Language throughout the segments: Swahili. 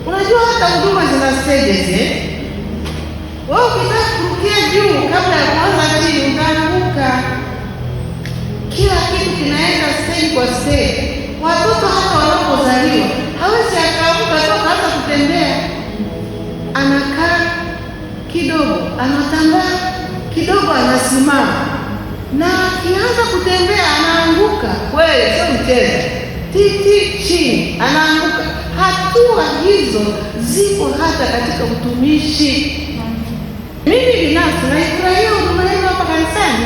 Unajua hata huduma zina stages Wewe ukitaka kurukia juu kabla ya kuanza chini utaanguka. Kila kitu kinaenda stage kwa stage. Watoto hata wanapozaliwa hawezi akaamka toka hata kutembea. Anakaa kidogo, anatambaa kidogo, anasimama. Na akianza kutembea anaanguka. Kweli sio mchezo. Titi chini anaanguka. Hatua hizo zipo hata katika utumishi. Mimi binafsi naifurahia huduma hiyo hapa kanisani.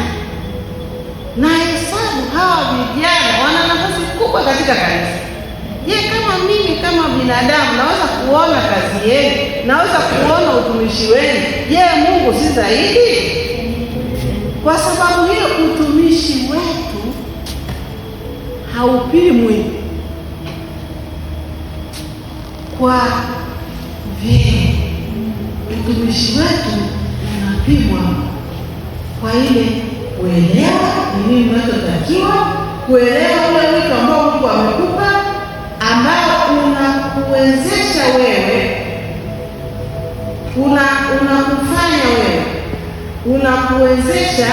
Na hesabu hawa vijana wana nafasi kubwa katika kanisa. Je, kama mimi kama binadamu naweza kuona kazi yenu, naweza kuona utumishi wenu, je, Mungu si zaidi? Kwa sababu hiyo utumishi wetu haupimwi kwa vile. Utumishi wetu unapimwa kwa ile kuelewa ni nini unachotakiwa, kuelewa ule wito ambao Mungu amekupa, ambao unakuwezesha wewe, unakufanya wewe, unakuwezesha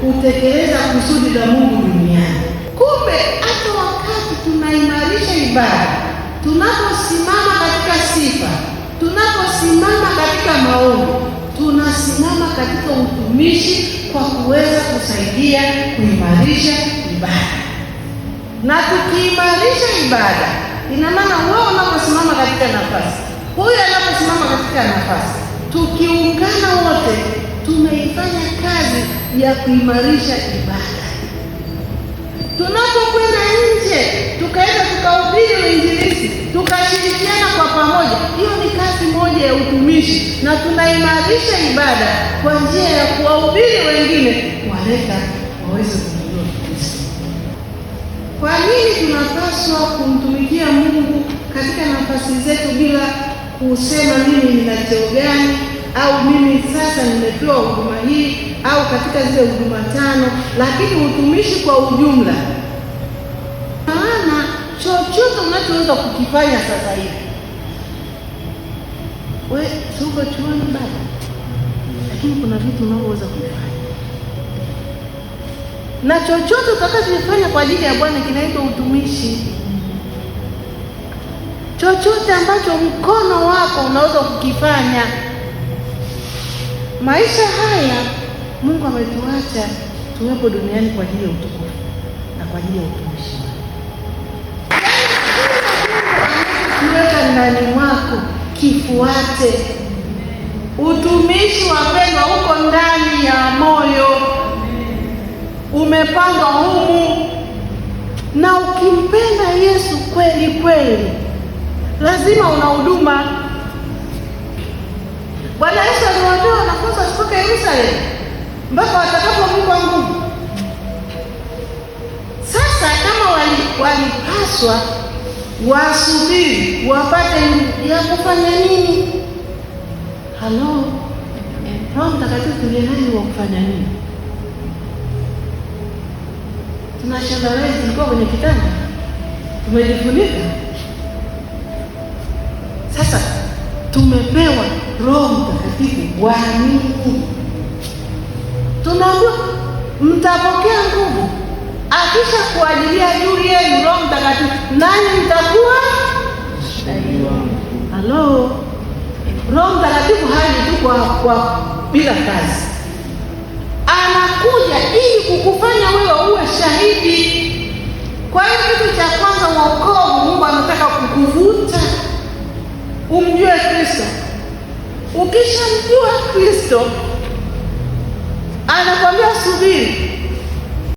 kutekeleza kusudi la Mungu duniani. Kumbe hata wakati tunaimarisha ibada, tunaposimama katika sifa, tunaposimama katika maombi, tunasimama katika utumishi kwa kuweza kusaidia kuimarisha ibada. Na tukiimarisha ibada, ina maana wewe unaposimama katika nafasi, huyu anaposimama katika nafasi, tukiungana wote tumeifanya kazi ya kuimarisha ibada. Tunapokwenda nje, tukaenda tukahubiri uinjilisti, tukashirikiana kwa pamoja, hiyo ni kazi moja ya utumishi, na tunaimarisha ibada kwa njia ya kuwahubiri wengine kuwaleta waweze kumjua Kristo. Kwa nini tunapaswa kumtumikia Mungu katika nafasi zetu bila kusema mimi nina cheo gani, au mimi sasa nimepewa huduma hii, au katika zile huduma 5, lakini utumishi kwa ujumla? Maana chochote unachoweza kukifanya sasa hivi, wewe uko chuoni bado, lakini kuna vitu unavyoweza kufanya. Na chochote utakachofanya kwa ajili ya Bwana kinaitwa utumishi. Chochote ambacho mkono wako unaweza kukifanya. Maisha haya Mungu ametuacha tuwepo duniani kwa ajili ya utukufu na kwa ajili ya utumishi. Kiweka ndani mwako kifuate. Utumishi wapendwa uko ndani ya moyo, umepandwa humu. Na ukimpenda Yesu kweli kweli, lazima una huduma. Bwana Yesu aliwaambia wanafunzi wasitoke Yerusalemu mpaka watakapomjua Mungu. Sasa kama walipaswa wasubiri wapate ya kufanya nini? Halo, Roho Mtakatifu ndiye nani wa kufanya nini? Tunashangaa tulikuwa kwenye kitanda, tumejifunika. Sasa tumepewa Roho Mtakatifu wa nini? Tunaambiwa mtapokea nguvu akisha kuajilia juu yenu Roho Mtakatifu, nani mtakuwa shahidi wangu. Halo, Roho Mtakatifu haji tu kwa bila kazi, anakuja ili kukufanya wewe uwe shahidi. Kwa hiyo kitu cha kwanza, wokovu, Mungu anataka kukuvuta umjue Kristo. Ukishamjua Kristo, anakwambia subiri.